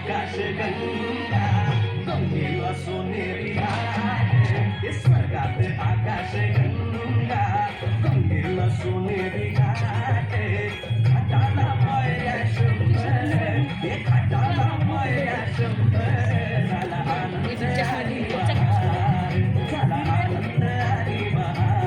आकाश गंगा गंगेला सोनेरी घाट स्वर्गात आकाश गंगा गंगेला सोनेरी घाट घाटाला माया शंभर घाटाला माया शंभर झाला आनंद आणि बहार झाला आनंद आणि बहार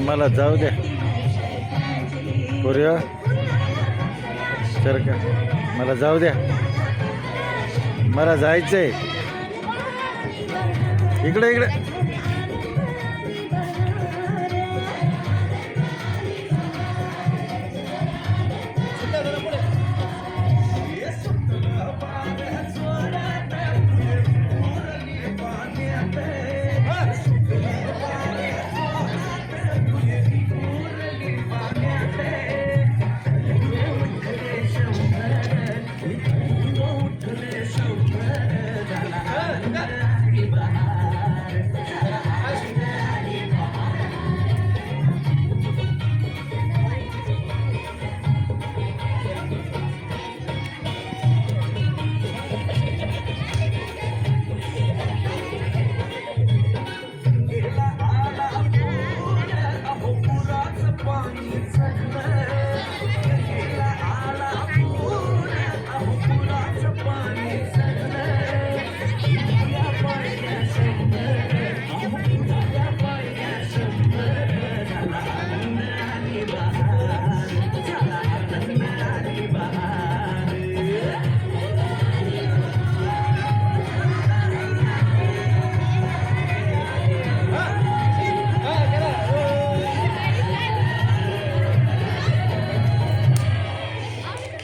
मला जाऊ द्या पोऱ्या सर का मला जाऊ द्या मला जायचंय इकडे इकडे